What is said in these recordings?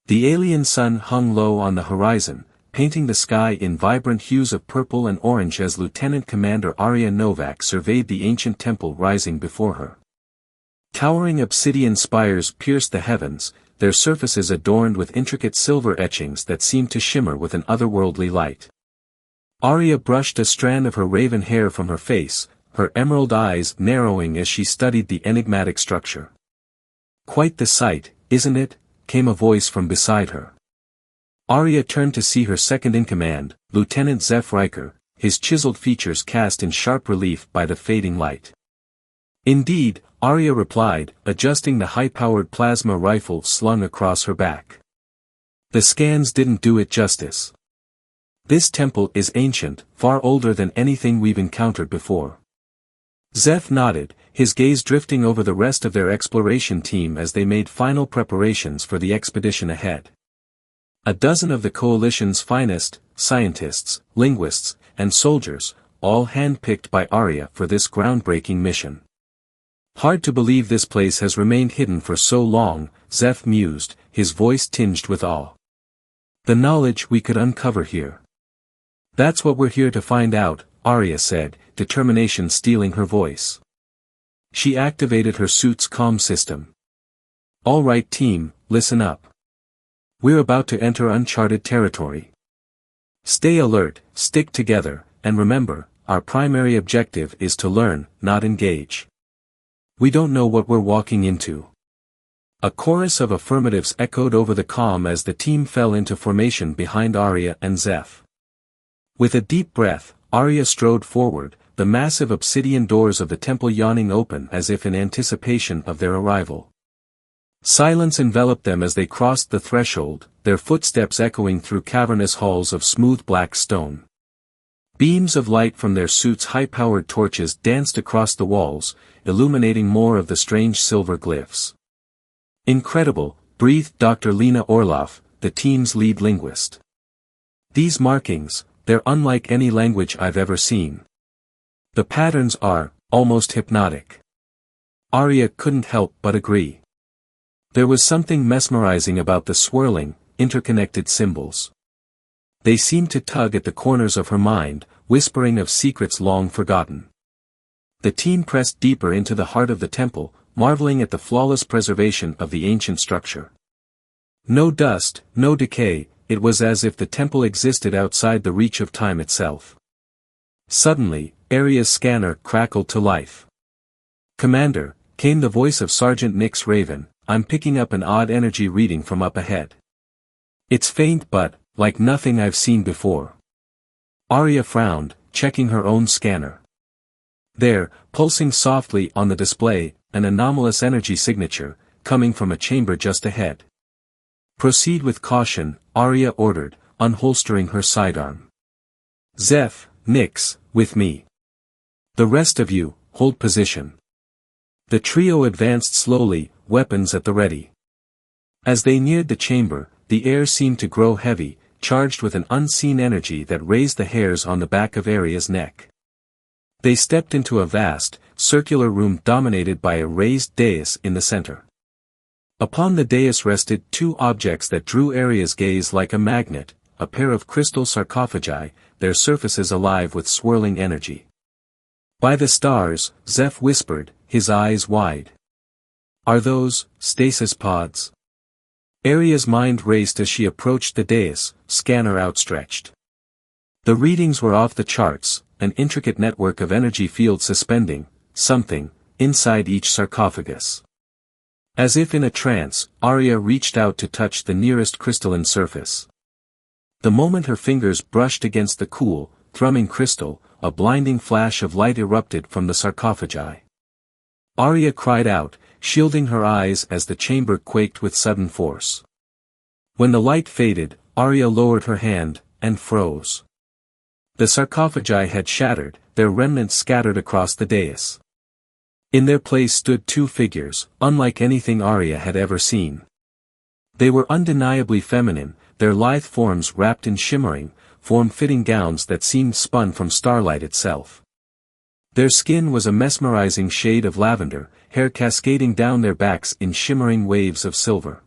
The alien sun hung low on the horizon, painting the sky in vibrant hues of purple and orange as Lieutenant Commander Arya Novak surveyed the ancient temple rising before her. Towering obsidian spires pierced the heavens, their surfaces adorned with intricate silver etchings that seemed to shimmer with an otherworldly light. Arya brushed a strand of her raven hair from her face, her emerald eyes narrowing as she studied the enigmatic structure. "Quite the sight, isn't it?" came a voice from beside her. Arya turned to see her second-in-command, Lieutenant Zeph Riker, his chiseled features cast in sharp relief by the fading light. "Indeed," Arya replied, adjusting the high-powered plasma rifle slung across her back. "The scans didn't do it justice. This temple is ancient, far older than anything we've encountered before." Zeph nodded, his gaze drifting over the rest of their exploration team as they made final preparations for the expedition ahead. A dozen of the coalition's finest, scientists, linguists, and soldiers, all hand-picked by Arya for this groundbreaking mission. "Hard to believe this place has remained hidden for so long," Zeph mused, his voice tinged with awe. "The knowledge we could uncover here. That's what we're here to find out," Arya said, determination stealing her voice. She activated her suit's comm system. "All right team, listen up. We're about to enter uncharted territory. Stay alert, stick together, and remember, our primary objective is to learn, not engage. We don't know what we're walking into." A chorus of affirmatives echoed over the comm as the team fell into formation behind Arya and Zeph. With a deep breath, Arya strode forward, the massive obsidian doors of the temple yawning open as if in anticipation of their arrival. Silence enveloped them as they crossed the threshold, their footsteps echoing through cavernous halls of smooth black stone. Beams of light from their suits' high-powered torches danced across the walls, illuminating more of the strange silver glyphs. "Incredible," breathed Dr. Lena Orloff, the team's lead linguist. "These markings, they're unlike any language I've ever seen. The patterns are, almost hypnotic." Arya couldn't help but agree. There was something mesmerizing about the swirling, interconnected symbols. They seemed to tug at the corners of her mind, whispering of secrets long forgotten. The team pressed deeper into the heart of the temple, marveling at the flawless preservation of the ancient structure. No dust, no decay, it was as if the temple existed outside the reach of time itself. Suddenly, Arya's scanner crackled to life. "Commander," came the voice of Sergeant Nix Raven, "I'm picking up an odd energy reading from up ahead. It's faint but, like nothing I've seen before." Arya frowned, checking her own scanner. There, pulsing softly on the display, an anomalous energy signature, coming from a chamber just ahead. "Proceed with caution," Arya ordered, unholstering her sidearm. "Zeph, Nix, with me. The rest of you, hold position." The trio advanced slowly, weapons at the ready. As they neared the chamber, the air seemed to grow heavy, charged with an unseen energy that raised the hairs on the back of Arya's neck. They stepped into a vast, circular room dominated by a raised dais in the center. Upon the dais rested two objects that drew Arya's gaze like a magnet, a pair of crystal sarcophagi, their surfaces alive with swirling energy. "By the stars," Zeph whispered, his eyes wide. "Are those stasis pods?" Arya's mind raced as she approached the dais, scanner outstretched. The readings were off the charts, an intricate network of energy fields suspending, something, inside each sarcophagus. As if in a trance, Arya reached out to touch the nearest crystalline surface. The moment her fingers brushed against the cool, thrumming crystal, a blinding flash of light erupted from the sarcophagi. Arya cried out, shielding her eyes as the chamber quaked with sudden force. When the light faded, Arya lowered her hand, and froze. The sarcophagi had shattered, their remnants scattered across the dais. In their place stood two figures, unlike anything Arya had ever seen. They were undeniably feminine, their lithe forms wrapped in shimmering, form-fitting gowns that seemed spun from starlight itself. Their skin was a mesmerizing shade of lavender, hair cascading down their backs in shimmering waves of silver.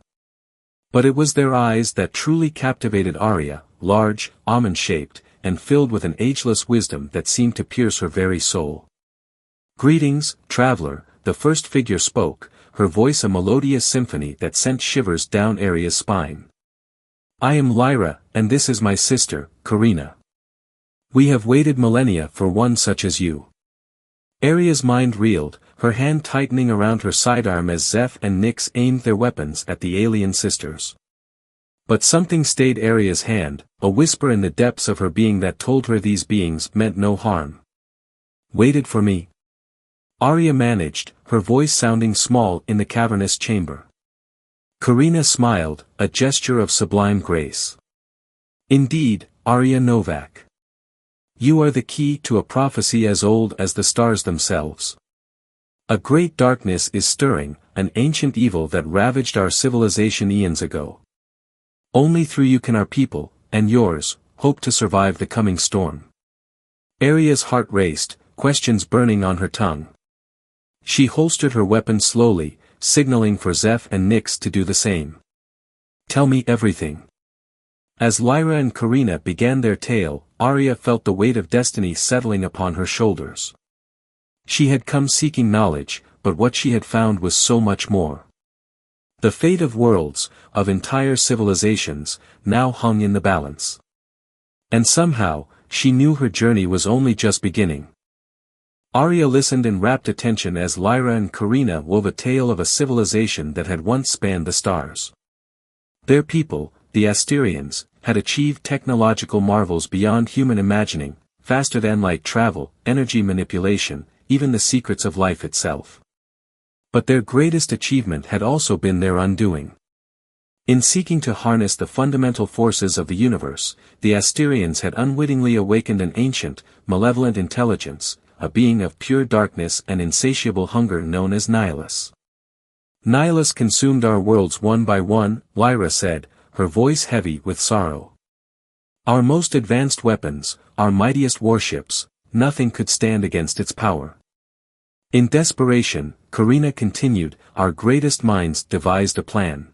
But it was their eyes that truly captivated Arya, large, almond-shaped, and filled with an ageless wisdom that seemed to pierce her very soul. "Greetings, traveler," the first figure spoke, her voice a melodious symphony that sent shivers down Arya's spine. "I am Lyra, and this is my sister, Karina. We have waited millennia for one such as you." Arya's mind reeled, her hand tightening around her sidearm as Zeph and Nyx aimed their weapons at the alien sisters. But something stayed Arya's hand, a whisper in the depths of her being that told her these beings meant no harm. "Waited for me?" Arya managed, her voice sounding small in the cavernous chamber. Karina smiled, a gesture of sublime grace. "Indeed, Arya Novak. You are the key to a prophecy as old as the stars themselves. A great darkness is stirring, an ancient evil that ravaged our civilization eons ago. Only through you can our people, and yours, hope to survive the coming storm." Arya's heart raced, questions burning on her tongue. She holstered her weapon slowly, signaling for Zeph and Nyx to do the same. "Tell me everything." As Lyra and Karina began their tale, Arya felt the weight of destiny settling upon her shoulders. She had come seeking knowledge, but what she had found was so much more. The fate of worlds, of entire civilizations, now hung in the balance. And somehow, she knew her journey was only just beginning. Arya listened in rapt attention as Lyra and Karina wove a tale of a civilization that had once spanned the stars. Their people, the Asterians, had achieved technological marvels beyond human imagining, faster than light travel, energy manipulation, even the secrets of life itself. But their greatest achievement had also been their undoing. In seeking to harness the fundamental forces of the universe, the Asterians had unwittingly awakened an ancient, malevolent intelligence, a being of pure darkness and insatiable hunger known as Nihilus. "Nihilus consumed our worlds one by one," Lyra said, her voice heavy with sorrow. "Our most advanced weapons, our mightiest warships, nothing could stand against its power." In desperation, Karina continued, "Our greatest minds devised a plan.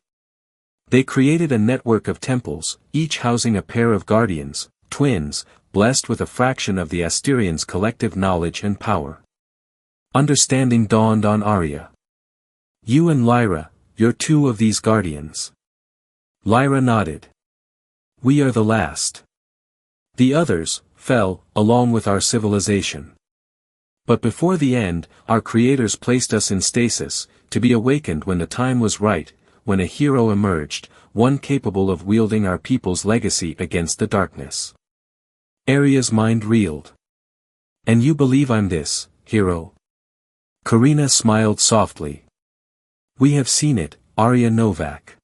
They created a network of temples, each housing a pair of guardians, twins, blessed with a fraction of the Asterians' collective knowledge and power." Understanding dawned on Arya. "You and Lyra, you're two of these guardians." Lyra nodded. "We are the last. The others fell, along with our civilization. But before the end, our creators placed us in stasis, to be awakened when the time was right, when a hero emerged, one capable of wielding our people's legacy against the darkness." Arya's mind reeled. "And you believe I'm this, hero?" Karina smiled softly. "We have seen it, Arya Novak.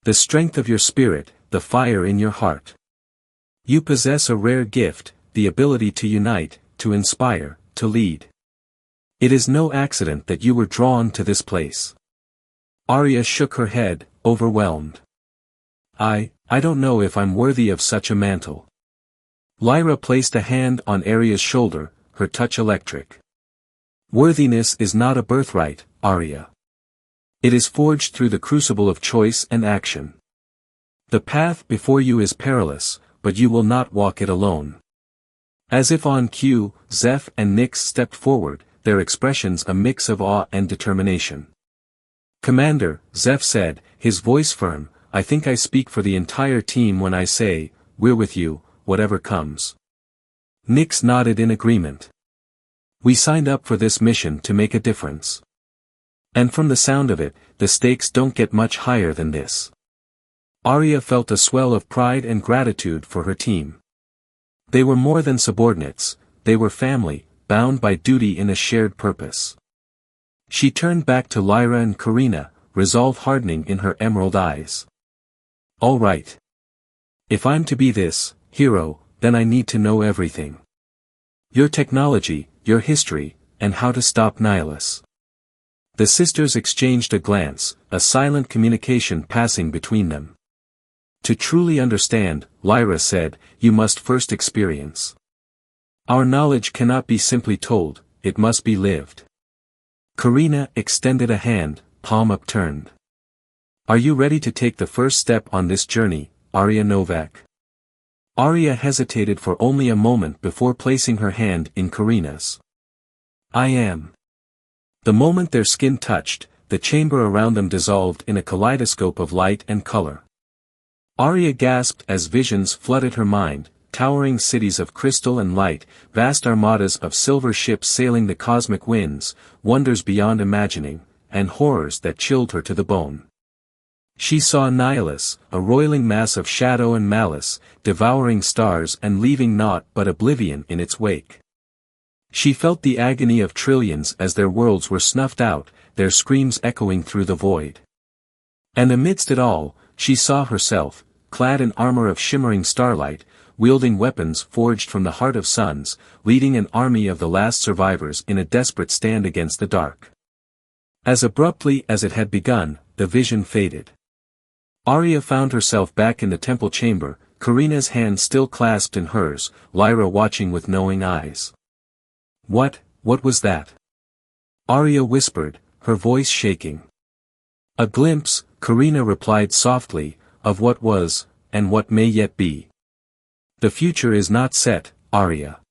The strength of your spirit, the fire in your heart. You possess a rare gift, the ability to unite, to inspire, to lead. It is no accident that you were drawn to this place." Arya shook her head, overwhelmed. I don't know if I'm worthy of such a mantle." Lyra placed a hand on Arya's shoulder, her touch electric. "Worthiness is not a birthright, Arya. It is forged through the crucible of choice and action. The path before you is perilous, but you will not walk it alone." As if on cue, Zeph and Nyx stepped forward, their expressions a mix of awe and determination. "Commander," Zeph said, his voice firm, "I think I speak for the entire team when I say, we're with you, whatever comes." Nyx nodded in agreement. "We signed up for this mission to make a difference. And from the sound of it, the stakes don't get much higher than this." Arya felt a swell of pride and gratitude for her team. They were more than subordinates, they were family, bound by duty in a shared purpose. She turned back to Lyra and Karina, resolve hardening in her emerald eyes. "All right. If I'm to be this hero, then I need to know everything. Your technology, your history, and how to stop Nihilus." The sisters exchanged a glance, a silent communication passing between them. "To truly understand," Lyra said, "you must first experience. Our knowledge cannot be simply told, it must be lived." Karina extended a hand, palm upturned. Are you ready to take the first step on this journey, Arya Novak? Arya hesitated for only a moment before placing her hand in Karina's. I am. The moment their skin touched, the chamber around them dissolved in a kaleidoscope of light and color. Arya gasped as visions flooded her mind, towering cities of crystal and light, vast armadas of silver ships sailing the cosmic winds, wonders beyond imagining, and horrors that chilled her to the bone. She saw Nihilus, a roiling mass of shadow and malice, devouring stars and leaving naught but oblivion in its wake. She felt the agony of trillions as their worlds were snuffed out, their screams echoing through the void. And amidst it all, she saw herself, clad in armor of shimmering starlight, wielding weapons forged from the heart of suns, leading an army of the last survivors in a desperate stand against the dark. As abruptly as it had begun, the vision faded. Arya found herself back in the temple chamber, Karina's hand still clasped in hers, Lyra watching with knowing eyes. What was that? Arya whispered, her voice shaking. A glimpse, Karina replied softly, of what was, and what may yet be. The future is not set, Arya.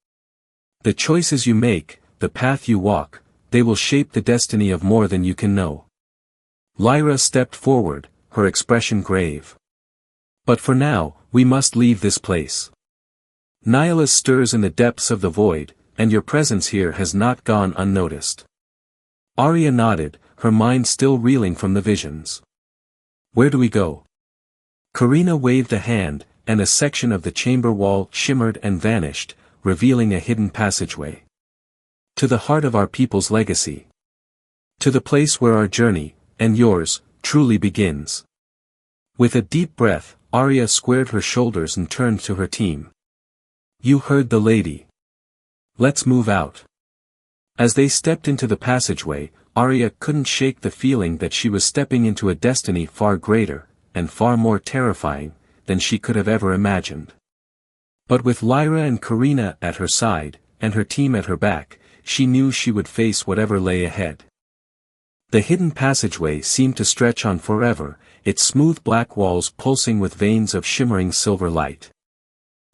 The choices you make, the path you walk, they will shape the destiny of more than you can know. Lyra stepped forward, her expression grave. But for now, we must leave this place. Nihilus stirs in the depths of the void, and your presence here has not gone unnoticed. Arya nodded, her mind still reeling from the visions. Where do we go? Karina waved a hand, and a section of the chamber wall shimmered and vanished, revealing a hidden passageway. To the heart of our people's legacy. To the place where our journey, and yours, truly begins. With a deep breath, Arya squared her shoulders and turned to her team. You heard the lady. Let's move out. As they stepped into the passageway, Arya couldn't shake the feeling that she was stepping into a destiny far greater, and far more terrifying, than she could have ever imagined. But with Lyra and Karina at her side, and her team at her back, she knew she would face whatever lay ahead. The hidden passageway seemed to stretch on forever, its smooth black walls pulsing with veins of shimmering silver light.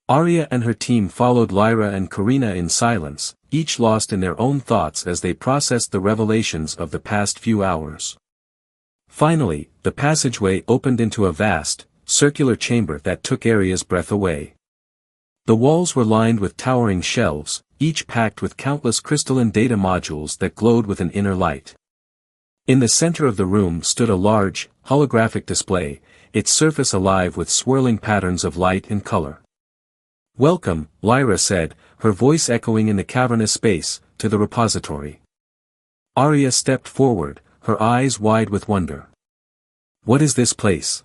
Arya and her team followed Lyra and Karina in silence, each lost in their own thoughts as they processed the revelations of the past few hours. Finally, the passageway opened into a vast, circular chamber that took Arya's breath away. The walls were lined with towering shelves, each packed with countless crystalline data modules that glowed with an inner light. In the center of the room stood a large, holographic display, its surface alive with swirling patterns of light and color. Welcome, Lyra said, her voice echoing in the cavernous space, to the repository. Arya stepped forward, her eyes wide with wonder. What is this place?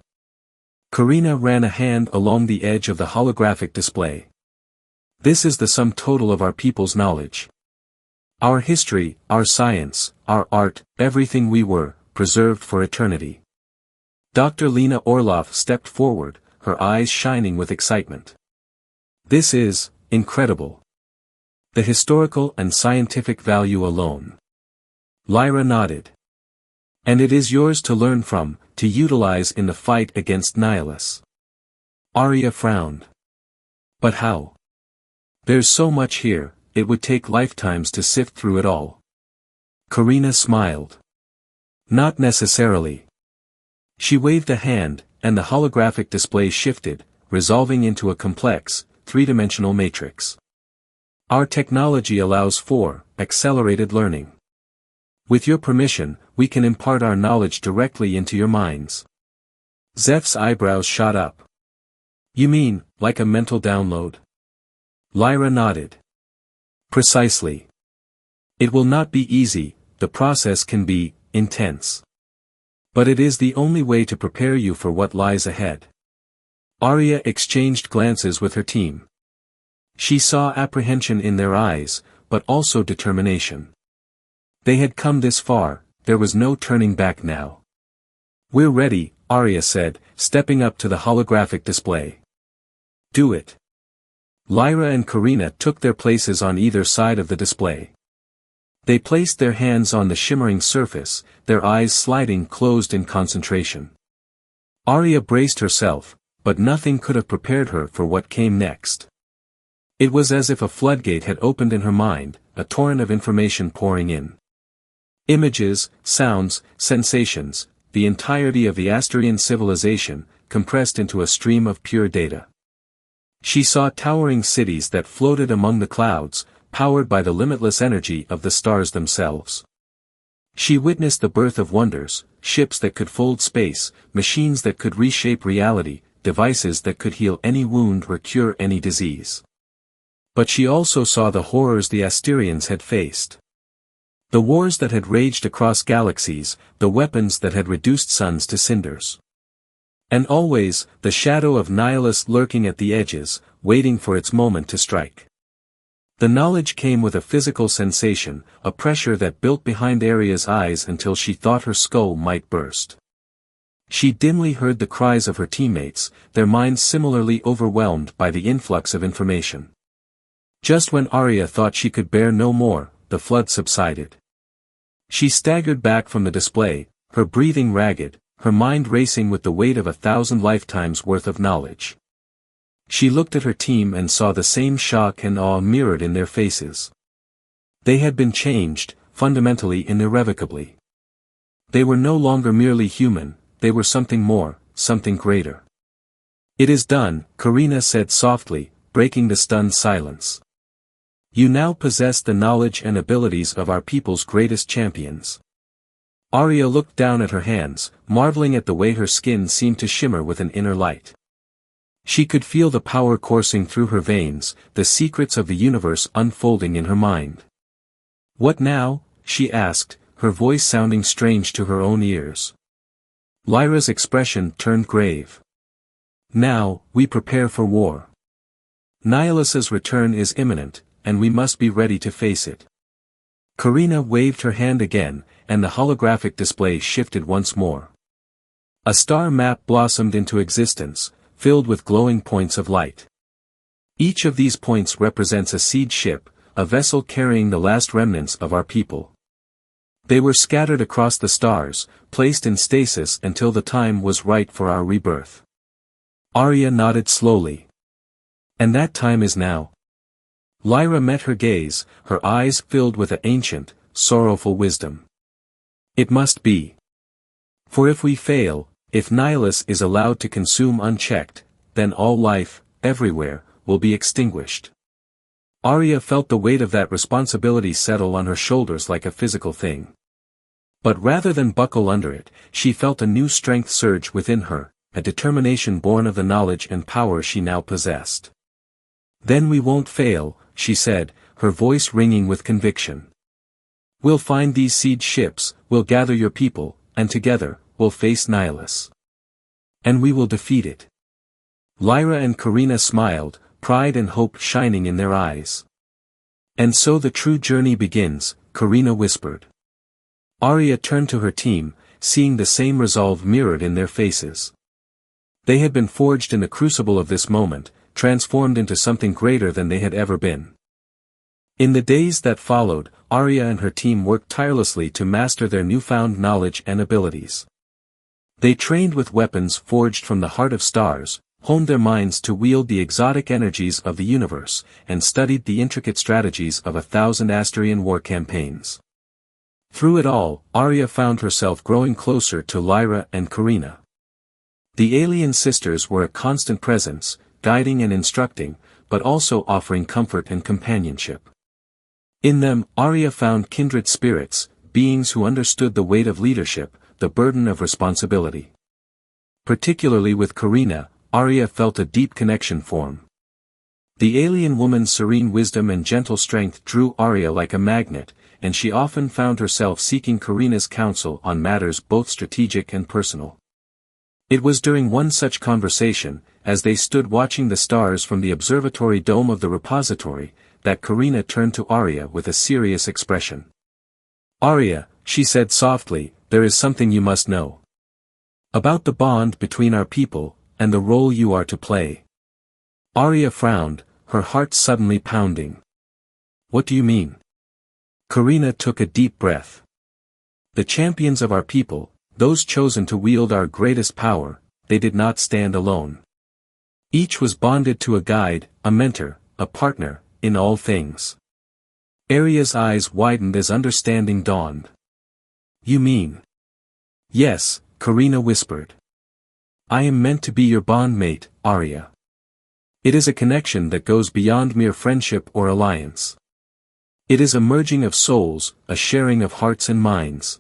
Karina ran a hand along the edge of the holographic display. This is the sum total of our people's knowledge. Our history, our science, our art, everything we were, preserved for eternity. Dr. Lena Orloff stepped forward, her eyes shining with excitement. This is incredible. The historical and scientific value alone. Lyra nodded. And it is yours to learn from, to utilize in the fight against Nihilus. Arya frowned. But how? There's so much here, it would take lifetimes to sift through it all. Karina smiled. Not necessarily. She waved a hand, and the holographic display shifted, resolving into a complex, three-dimensional matrix. Our technology allows for accelerated learning. With your permission, we can impart our knowledge directly into your minds. Zeph's eyebrows shot up. You mean, like a mental download? Lyra nodded. Precisely. It will not be easy, the process can be intense. But it is the only way to prepare you for what lies ahead. Arya exchanged glances with her team. She saw apprehension in their eyes, but also determination. They had come this far, there was no turning back now. We're ready, Arya said, stepping up to the holographic display. Do it. Lyra and Karina took their places on either side of the display. They placed their hands on the shimmering surface, their eyes sliding closed in concentration. Arya braced herself, but nothing could have prepared her for what came next. It was as if a floodgate had opened in her mind, a torrent of information pouring in. Images, sounds, sensations, the entirety of the Asturian civilization, compressed into a stream of pure data. She saw towering cities that floated among the clouds, powered by the limitless energy of the stars themselves. She witnessed the birth of wonders, ships that could fold space, machines that could reshape reality, devices that could heal any wound or cure any disease. But she also saw the horrors the Asturians had faced. The wars that had raged across galaxies, the weapons that had reduced suns to cinders. And always, the shadow of Nihilus lurking at the edges, waiting for its moment to strike. The knowledge came with a physical sensation, a pressure that built behind Arya's eyes until she thought her skull might burst. She dimly heard the cries of her teammates, their minds similarly overwhelmed by the influx of information. Just when Arya thought she could bear no more, the flood subsided. She staggered back from the display, her breathing ragged, her mind racing with the weight of 1,000 lifetimes worth of knowledge. She looked at her team and saw the same shock and awe mirrored in their faces. They had been changed, fundamentally and irrevocably. They were no longer merely human, they were something more, something greater. "It is done," Karina said softly, breaking the stunned silence. "You now possess the knowledge and abilities of our people's greatest champions." Arya looked down at her hands, marveling at the way her skin seemed to shimmer with an inner light. She could feel the power coursing through her veins, the secrets of the universe unfolding in her mind. "What now?" she asked, her voice sounding strange to her own ears. Lyra's expression turned grave. "Now, we prepare for war. Nihilus's return is imminent, and we must be ready to face it." Karina waved her hand again, and the holographic display shifted once more. A star map blossomed into existence, filled with glowing points of light. Each of these points represents a seed ship, a vessel carrying the last remnants of our people. They were scattered across the stars, placed in stasis until the time was right for our rebirth. Arya nodded slowly. "And that time is now?" Lyra met her gaze, her eyes filled with an ancient, sorrowful wisdom. "It must be. For if we fail, if Nihilus is allowed to consume unchecked, then all life, everywhere, will be extinguished." Arya felt the weight of that responsibility settle on her shoulders like a physical thing. But rather than buckle under it, she felt a new strength surge within her, a determination born of the knowledge and power she now possessed. "Then we won't fail," she said, her voice ringing with conviction. "We'll find these seed ships, we'll gather your people, and together, we'll face Nihilus. And we will defeat it." Lyra and Karina smiled, pride and hope shining in their eyes. "And so the true journey begins," Karina whispered. Arya turned to her team, seeing the same resolve mirrored in their faces. They had been forged in the crucible of this moment, transformed into something greater than they had ever been. In the days that followed, Arya and her team worked tirelessly to master their newfound knowledge and abilities. They trained with weapons forged from the heart of stars, honed their minds to wield the exotic energies of the universe, and studied the intricate strategies of 1,000 Asturian war campaigns. Through it all, Arya found herself growing closer to Lyra and Karina. The alien sisters were a constant presence, guiding and instructing, but also offering comfort and companionship. In them, Arya found kindred spirits, beings who understood the weight of leadership, the burden of responsibility. Particularly with Karina, Arya felt a deep connection form. The alien woman's serene wisdom and gentle strength drew Arya like a magnet, and she often found herself seeking Karina's counsel on matters both strategic and personal. It was during one such conversation, as they stood watching the stars from the observatory dome of the repository, that Karina turned to Arya with a serious expression. "Arya," she said softly, "there is something you must know. About the bond between our people, and the role you are to play." Arya frowned, her heart suddenly pounding. "What do you mean?" Karina took a deep breath. "The champions of our people, those chosen to wield our greatest power, they did not stand alone. Each was bonded to a guide, a mentor, a partner, in all things. Arya's eyes widened as understanding dawned. You mean? Yes, Karina whispered. I am meant to be your bondmate, Arya. It is a connection that goes beyond mere friendship or alliance. It is a merging of souls, a sharing of hearts and minds.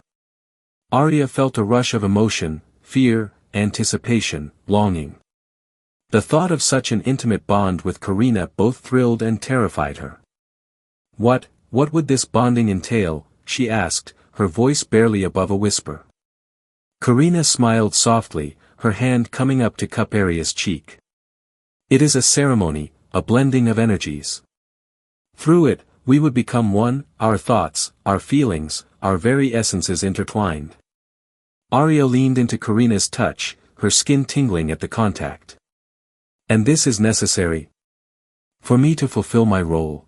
Arya felt a rush of emotion, fear, anticipation, longing. The thought of such an intimate bond with Karina both thrilled and terrified her. What would this bonding entail? She asked, her voice barely above a whisper. Karina smiled softly, her hand coming up to cup Arya's cheek. It is a ceremony, a blending of energies. Through it, we would become one, our thoughts, our feelings, our very essences intertwined. Arya leaned into Karina's touch, her skin tingling at the contact. And this is necessary for me to fulfill my role.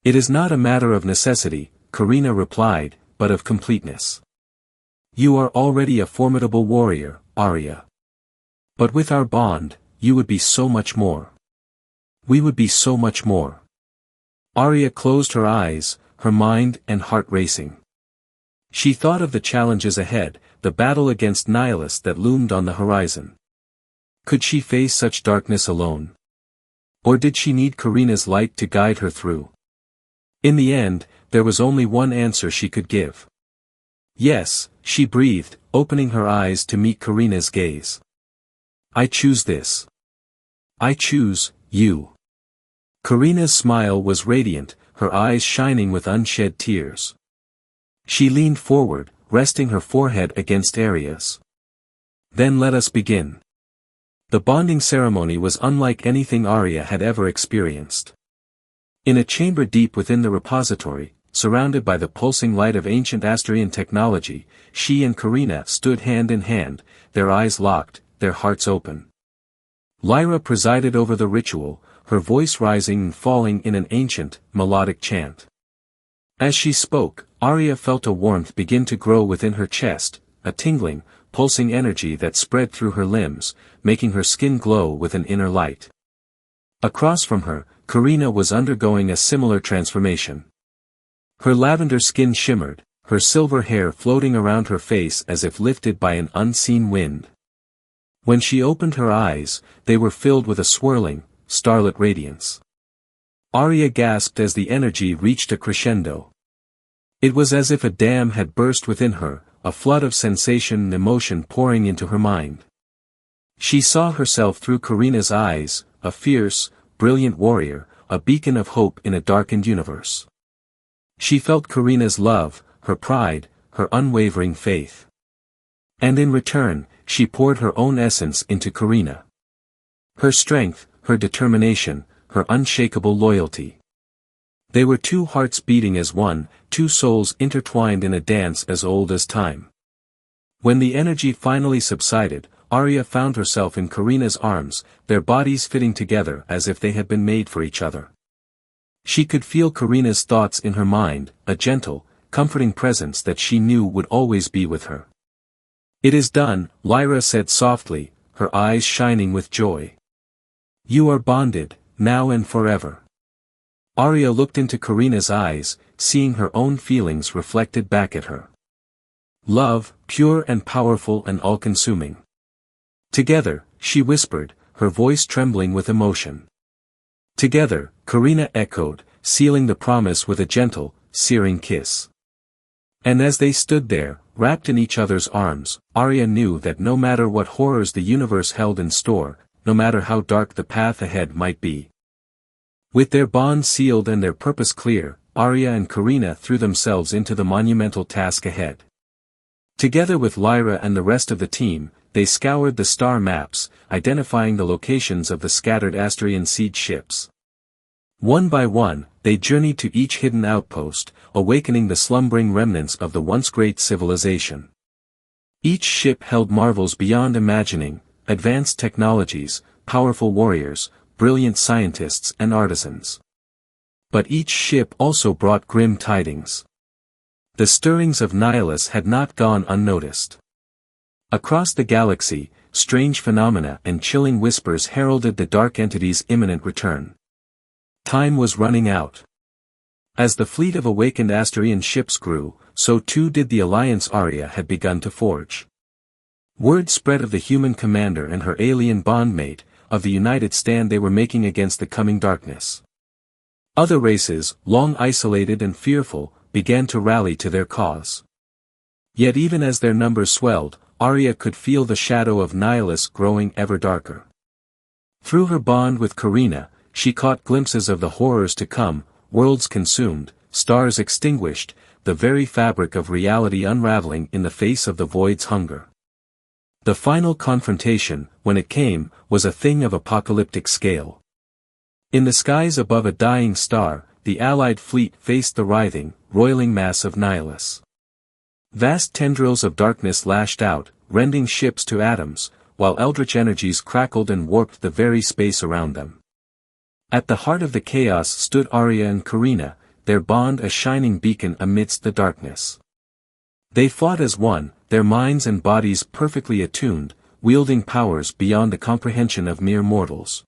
It is not a matter of necessity, Karina replied, but of completeness. You are already a formidable warrior, Arya. But with our bond, you would be so much more. We would be so much more. Arya closed her eyes, her mind and heart racing. She thought of the challenges ahead, the battle against nihilists that loomed on the horizon. Could she face such darkness alone? Or did she need Karina's light to guide her through? In the end, there was only one answer she could give. Yes, she breathed, opening her eyes to meet Karina's gaze. I choose this. I choose, you. Karina's smile was radiant, her eyes shining with unshed tears. She leaned forward, resting her forehead against Arya's. Then let us begin. The bonding ceremony was unlike anything Arya had ever experienced. In a chamber deep within the repository, surrounded by the pulsing light of ancient Astrian technology, she and Karina stood hand in hand, their eyes locked, their hearts open. Lyra presided over the ritual, her voice rising and falling in an ancient, melodic chant. As she spoke, Arya felt a warmth begin to grow within her chest, a tingling, pulsing energy that spread through her limbs, making her skin glow with an inner light. Across from her, Karina was undergoing a similar transformation. Her lavender skin shimmered, her silver hair floating around her face as if lifted by an unseen wind. When she opened her eyes, they were filled with a swirling, starlit radiance. Arya gasped as the energy reached a crescendo. It was as if a dam had burst within her, a flood of sensation and emotion pouring into her mind. She saw herself through Karina's eyes, a fierce, brilliant warrior, a beacon of hope in a darkened universe. She felt Karina's love, her pride, her unwavering faith. And in return, she poured her own essence into Karina. Her strength, her determination, her unshakable loyalty. They were two hearts beating as one, two souls intertwined in a dance as old as time. When the energy finally subsided, Arya found herself in Karina's arms, their bodies fitting together as if they had been made for each other. She could feel Karina's thoughts in her mind, a gentle, comforting presence that she knew would always be with her. It is done, Lyra said softly, her eyes shining with joy. You are bonded, now and forever. Arya looked into Karina's eyes, seeing her own feelings reflected back at her. Love, pure and powerful and all-consuming. Together, she whispered, her voice trembling with emotion. Together, Karina echoed, sealing the promise with a gentle, searing kiss. And as they stood there, wrapped in each other's arms, Arya knew that no matter what horrors the universe held in store, no matter how dark the path ahead might be. With their bond sealed and their purpose clear, Arya and Karina threw themselves into the monumental task ahead. Together with Lyra and the rest of the team, they scoured the star maps, identifying the locations of the scattered Astrian siege ships. One by one, they journeyed to each hidden outpost, awakening the slumbering remnants of the once great civilization. Each ship held marvels beyond imagining, advanced technologies, powerful warriors, brilliant scientists and artisans. But each ship also brought grim tidings. The stirrings of Nihilus had not gone unnoticed. Across the galaxy, strange phenomena and chilling whispers heralded the dark entity's imminent return. Time was running out. As the fleet of awakened Asterian ships grew, so too did the alliance Arya had begun to forge. Word spread of the human commander and her alien bondmate, of the united stand they were making against the coming darkness. Other races, long isolated and fearful, began to rally to their cause. Yet even as their numbers swelled, Arya could feel the shadow of Nihilus growing ever darker. Through her bond with Karina, she caught glimpses of the horrors to come, worlds consumed, stars extinguished, the very fabric of reality unraveling in the face of the void's hunger. The final confrontation, when it came, was a thing of apocalyptic scale. In the skies above a dying star, the Allied fleet faced the writhing, roiling mass of Nihilus. Vast tendrils of darkness lashed out, rending ships to atoms, while eldritch energies crackled and warped the very space around them. At the heart of the chaos stood Arya and Karina, their bond a shining beacon amidst the darkness. They fought as one, their minds and bodies perfectly attuned, wielding powers beyond the comprehension of mere mortals.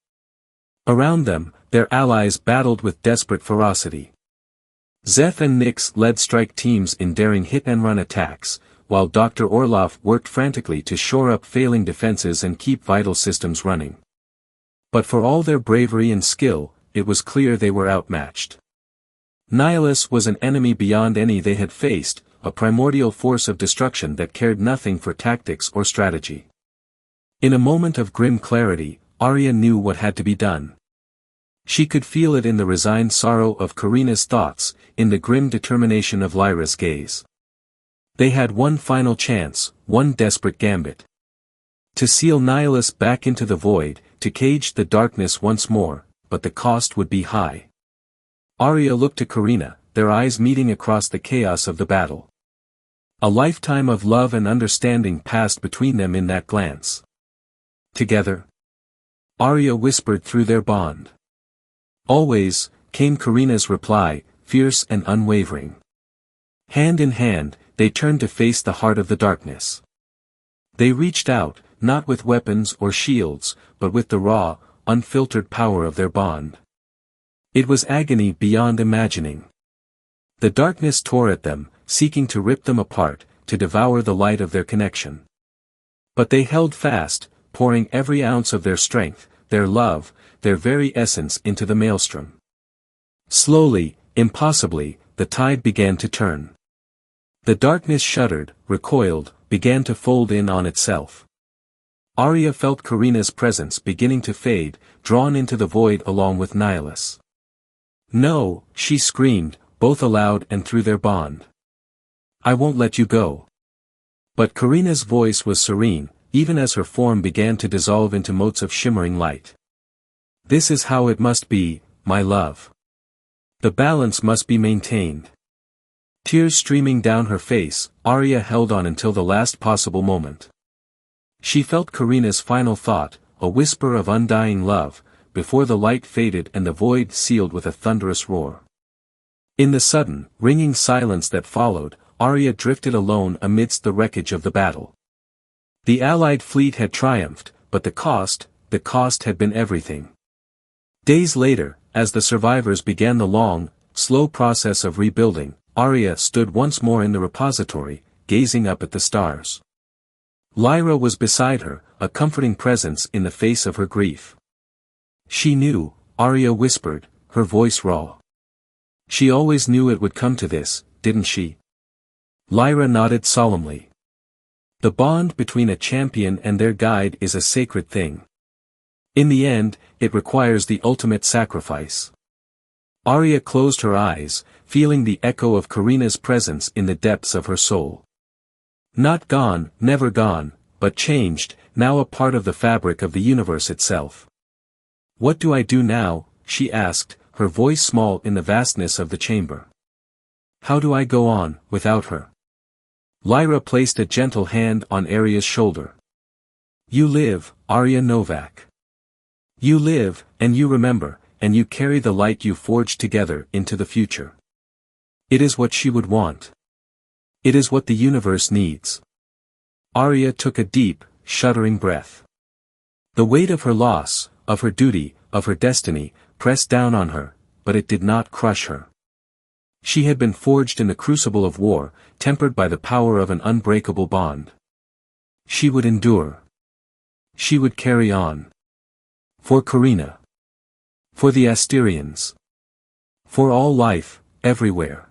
Around them, their allies battled with desperate ferocity. Zeth and Nyx led strike teams in daring hit-and-run attacks, while Dr. Orloff worked frantically to shore up failing defenses and keep vital systems running. But for all their bravery and skill, it was clear they were outmatched. Nihilus was an enemy beyond any they had faced, a primordial force of destruction that cared nothing for tactics or strategy. In a moment of grim clarity, Arya knew what had to be done. She could feel it in the resigned sorrow of Karina's thoughts, in the grim determination of Lyra's gaze. They had one final chance, one desperate gambit. To seal Nihilus back into the void, to cage the darkness once more, but the cost would be high. Arya looked to Karina, their eyes meeting across the chaos of the battle. A lifetime of love and understanding passed between them in that glance. Together? Arya whispered through their bond. Always, came Karina's reply, fierce and unwavering. Hand in hand, they turned to face the heart of the darkness. They reached out, not with weapons or shields, but with the raw, unfiltered power of their bond. It was agony beyond imagining. The darkness tore at them, seeking to rip them apart, to devour the light of their connection. But they held fast, pouring every ounce of their strength, their love, their very essence into the maelstrom. Slowly, impossibly, the tide began to turn. The darkness shuddered, recoiled, began to fold in on itself. Arya felt Karina's presence beginning to fade, drawn into the void along with Nihilus. No, she screamed, both aloud and through their bond. I won't let you go. But Karina's voice was serene, even as her form began to dissolve into motes of shimmering light. This is how it must be, my love. The balance must be maintained. Tears streaming down her face, Arya held on until the last possible moment. She felt Karina's final thought, a whisper of undying love, before the light faded and the void sealed with a thunderous roar. In the sudden, ringing silence that followed, Arya drifted alone amidst the wreckage of the battle. The Allied fleet had triumphed, but the cost had been everything. Days later, as the survivors began the long, slow process of rebuilding, Arya stood once more in the repository, gazing up at the stars. Lyra was beside her, a comforting presence in the face of her grief. She knew, Arya whispered, her voice raw. She always knew it would come to this, didn't she? Lyra nodded solemnly. The bond between a champion and their guide is a sacred thing. In the end, it requires the ultimate sacrifice. Arya closed her eyes, feeling the echo of Karina's presence in the depths of her soul. Not gone, never gone, but changed, now a part of the fabric of the universe itself. What do I do now? She asked, her voice small in the vastness of the chamber. How do I go on, without her? Lyra placed a gentle hand on Arya's shoulder. You live, Arya Novak. You live, and you remember, and you carry the light you forged together into the future. It is what she would want. It is what the universe needs. Arya took a deep, shuddering breath. The weight of her loss, of her duty, of her destiny, pressed down on her, but it did not crush her. She had been forged in the crucible of war, tempered by the power of an unbreakable bond. She would endure. She would carry on. For Karina. For the Asterians. For all life, everywhere.